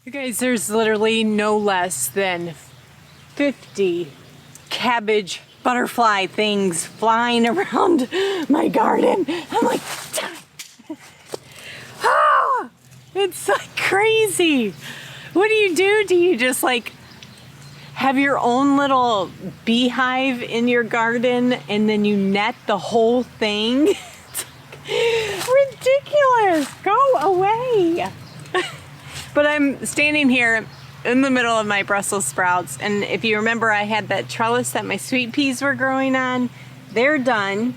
You guys, there's literally no less than 50 cabbage butterfly things flying around my garden. I'm like, ah, it's like crazy. What do? Do you just like have your own little beehive in your garden and then you net the whole thing? It's like ridiculous. Go away. But I'm standing here in the middle of my Brussels sprouts, and if you remember, I had that trellis that my sweet peas were growing on. They're done.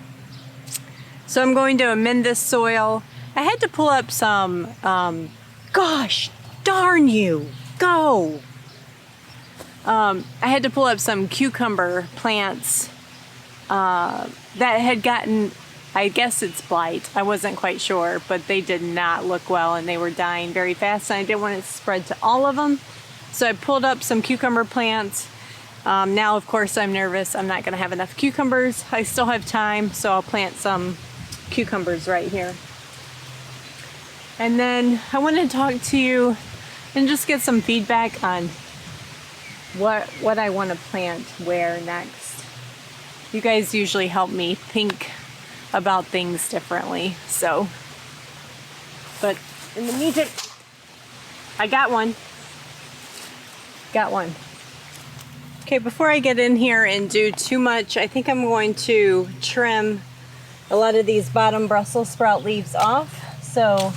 So I'm going to amend this soil. I had to pull up some, gosh darn you, go. I had to pull up some cucumber plants that had gotten, I guess it's blight. I wasn't quite sure, but they did not look well and they were dying very fast, and I didn't want it to spread to all of them. So I pulled up some cucumber plants. Now, of course, I'm nervous. I'm not going to have enough cucumbers. I still have time, so I'll plant some cucumbers right here. And then I want to talk to you and just get some feedback on what I want to plant where next. You guys usually help me think about things differently, so. But in the meantime, I got one. Okay, before I get in here and do too much, I think I'm going to trim a lot of these bottom Brussels sprout leaves off, so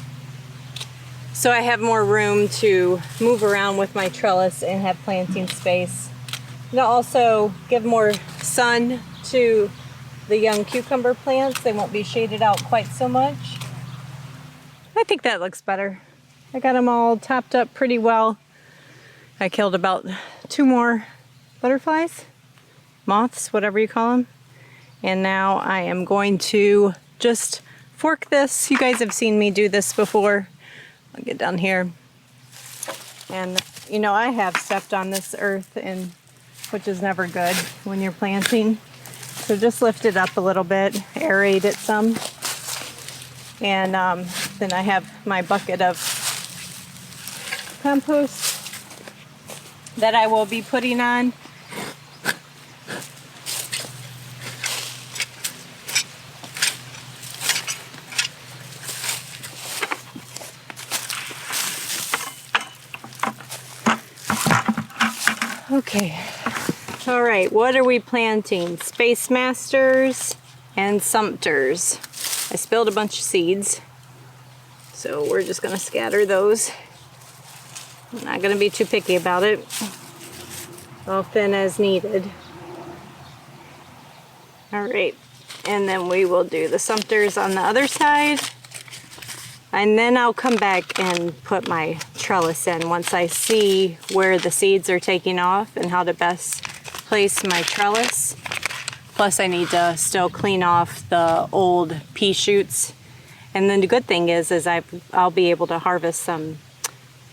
I have more room to move around with my trellis and have planting space. And I'll also give more sun to the young cucumber plants. They won't be shaded out quite so much. I think that looks better. I got them all topped up pretty well. I killed about 2 more butterflies, moths, whatever you call them. And now I am going to just fork this. You guys have seen me do this before. I'll get down here. And you know, I have stepped on this earth, and which is never good when you're planting. So just lift it up a little bit, aerate it some. And then I have my bucket of compost that I will be putting on. Okay. All right, what are we planting? Space Masters and Sumters. I spilled a bunch of seeds, so we're just gonna scatter those. I'm not gonna be too picky about it. I'll thin as needed. All right, and then we will do the Sumters on the other side. And then I'll come back and put my trellis in once I see where the seeds are taking off and how to best place my trellis. Plus I need to still clean off the old pea shoots. And then the good thing is I'll be able to harvest some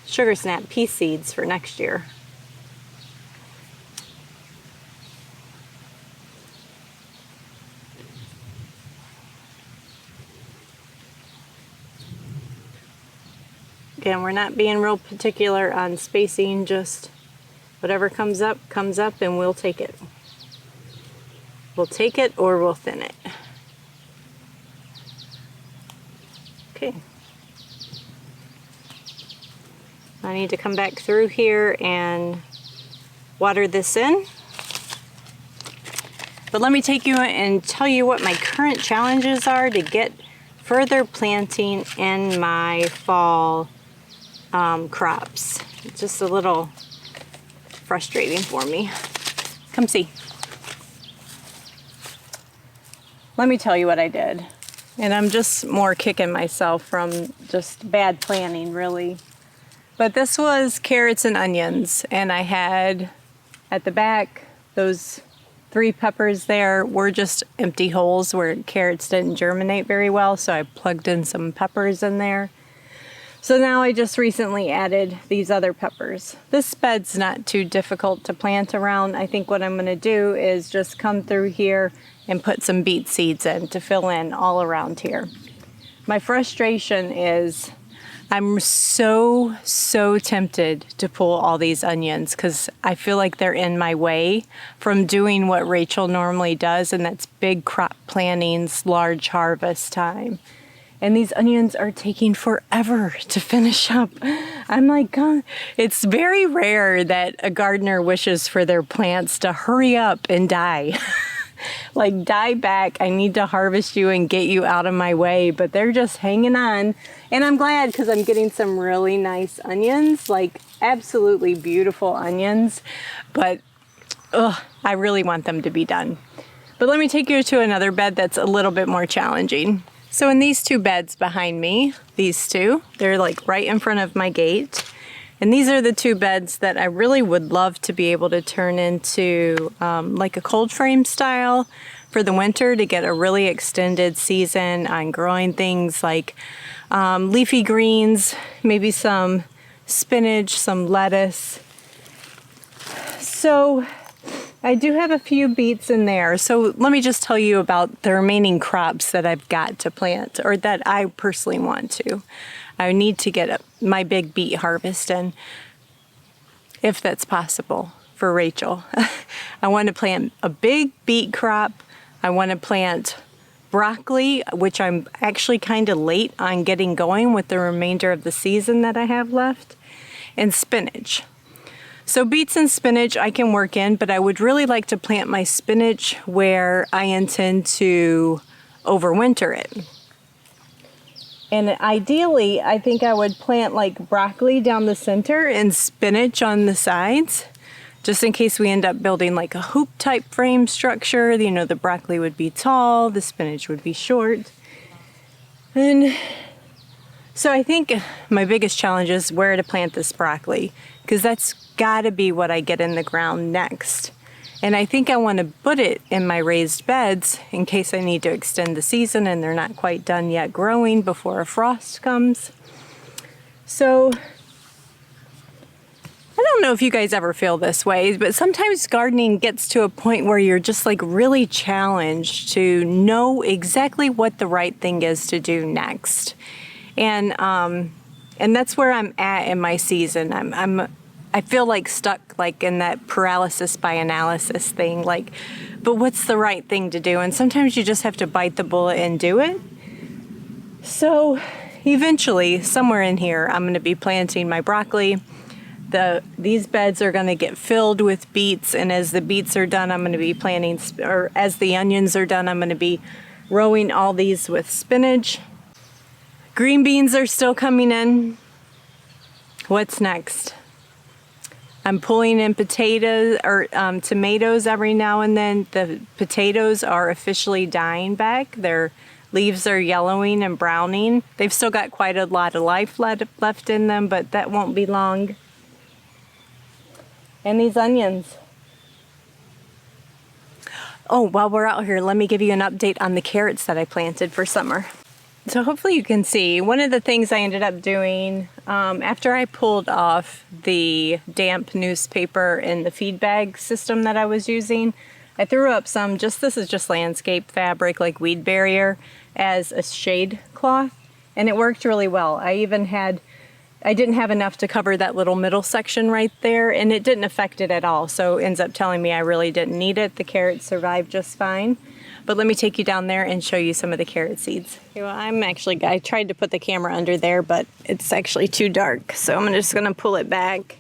sugar snap pea seeds for next year. Again, we're not being real particular on spacing, just whatever comes up, and we'll take it. We'll take it or we'll thin it. Okay. I need to come back through here and water this in. But let me take you and tell you what my current challenges are to get further planting in my fall crops. It's just a little frustrating for me. Come see. Let me tell you what I did. And I'm just more kicking myself from just bad planning, really. But this was carrots and onions, and I had at the back those 3 peppers there were just empty holes where carrots didn't germinate very well, so I plugged in some peppers in there. So now I just recently added these other peppers. This bed's not too difficult to plant around. I think what I'm going to do is just come through here and put some beet seeds in to fill in all around here. My frustration is I'm so tempted to pull all these onions because I feel like they're in my way from doing what Rachel normally does, and that's big crop plantings, large harvest time. And these onions are taking forever to finish up. I'm like, God, it's very rare that a gardener wishes for their plants to hurry up and die. Like, die back, I need to harvest you and get you out of my way, but they're just hanging on. And I'm glad because I'm getting some really nice onions, like absolutely beautiful onions, but I really want them to be done. But let me take you to another bed that's a little bit more challenging. So in these two beds behind me, these two, they're like right in front of my gate. And these are the two beds that I really would love to be able to turn into like a cold frame style for the winter to get a really extended season on growing things like leafy greens, maybe some spinach, some lettuce. So I do have a few beets in there. So let me just tell you about the remaining crops that I've got to plant, or that I personally want to. I need to get my big beet harvest in, if that's possible for Rachel. I want to plant a big beet crop. I want to plant broccoli, which I'm actually kind of late on getting going with the remainder of the season that I have left, and spinach. So beets and spinach I can work in, but I would really like to plant my spinach where I intend to overwinter it. And ideally, I think I would plant like broccoli down the center and spinach on the sides, just in case we end up building like a hoop type frame structure. You know, the broccoli would be tall, the spinach would be short. And so I think my biggest challenge is where to plant this broccoli, because that's gotta be what I get in the ground next. And I think I want to put it in my raised beds in case I need to extend the season and they're not quite done yet growing before a frost comes. So I don't know if you guys ever feel this way, but sometimes gardening gets to a point where you're just like really challenged to know exactly what the right thing is to do next. And that's where I'm at in my season. I feel like stuck like in that paralysis by analysis thing, like, but what's the right thing to do? And sometimes you just have to bite the bullet and do it. So eventually, somewhere in here, I'm going to be planting my broccoli. These beds are going to get filled with beets, and as the beets are done, I'm going to be planting, or as the onions are done, I'm going to be rowing all these with spinach. Green beans are still coming in. What's next? I'm pulling in potatoes or tomatoes every now and then. The potatoes are officially dying back. Their leaves are yellowing and browning. They've still got quite a lot of life left in them, but that won't be long. And these onions. Oh, while we're out here, let me give you an update on the carrots that I planted for summer. So hopefully you can see, one of the things I ended up doing after I pulled off the damp newspaper in the feed bag system that I was using, I threw up some, this is just landscape fabric, like weed barrier, as a shade cloth, and it worked really well. I didn't have enough to cover that little middle section right there, and it didn't affect it at all, so it ends up telling me I really didn't need it. The carrots survived just fine. But let me take you down there and show you some of the carrot seeds. Okay, well, I tried to put the camera under there, but it's actually too dark. So I'm just gonna pull it back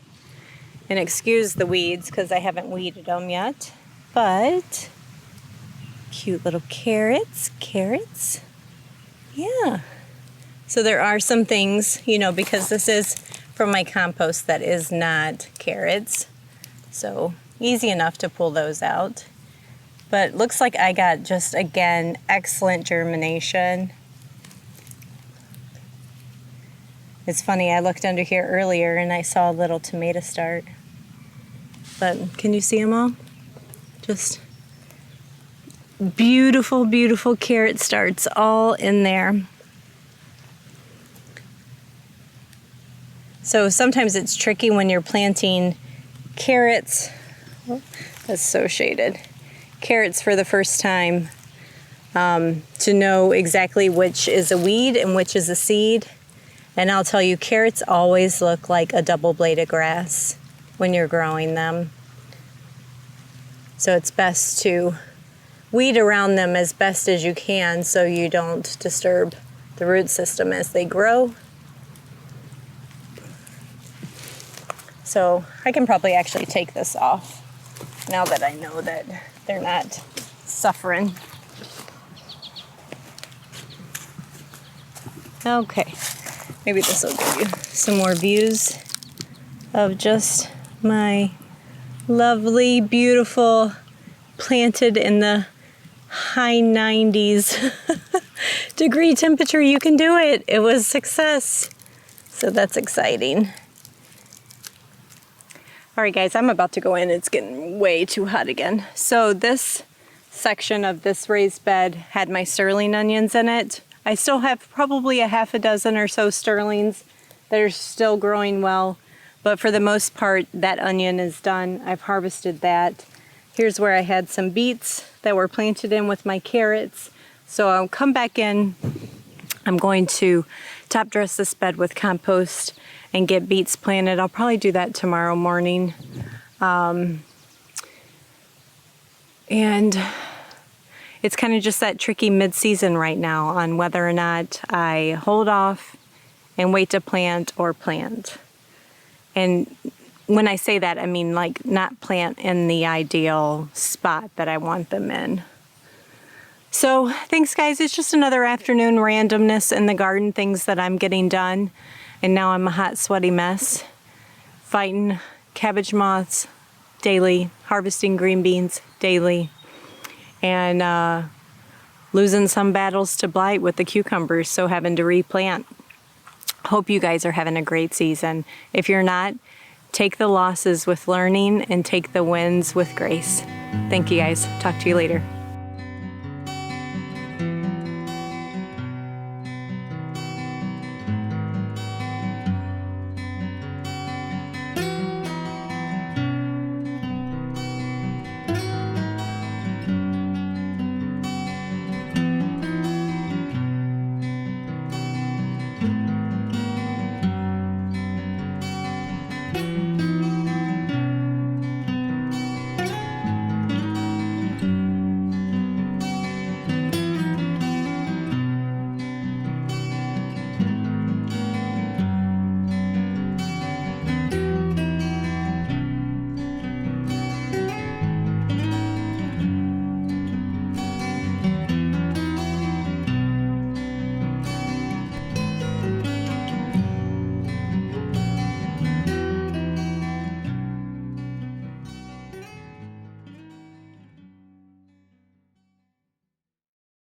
and excuse the weeds because I haven't weeded them yet. But cute little carrots. Yeah. So there are some things, you know, because this is from my compost that is not carrots. So easy enough to pull those out. But looks like I got just, again, excellent germination. It's funny, I looked under here earlier and I saw a little tomato start. But can you see them all? Just beautiful, beautiful carrot starts all in there. So sometimes it's tricky when you're planting carrots. Oh, that's so shaded. Carrots for the first time to know exactly which is a weed and which is a seed. And I'll tell you, carrots always look like a double blade of grass when you're growing them. So it's best to weed around them as best as you can so you don't disturb the root system as they grow. So I can probably actually take this off now that I know that they're not suffering. Okay, maybe this will give you some more views of just my lovely, beautiful, planted in the high 90s degree temperature. You can do it. It was success. So that's exciting. All right, guys, I'm about to go in. It's getting way too hot again. So this section of this raised bed had my sterling onions in it. I still have probably a half a dozen or so sterlings that are still growing well. But for the most part, that onion is done. I've harvested that. Here's where I had some beets that were planted in with my carrots. So I'll come back in. I'm going to top dress this bed with compost and get beets planted. I'll probably do that tomorrow morning. And it's kind of just that tricky mid-season right now on whether or not I hold off and wait to plant or plant. And when I say that, I mean like not plant in the ideal spot that I want them in. So thanks, guys. It's just another afternoon randomness in the garden, things that I'm getting done. And now I'm a hot, sweaty mess, fighting cabbage moths daily, harvesting green beans daily, and losing some battles to blight with the cucumbers, so having to replant. Hope you guys are having a great season. If you're not, take the losses with learning and take the wins with grace. Thank you, guys. Talk to you later.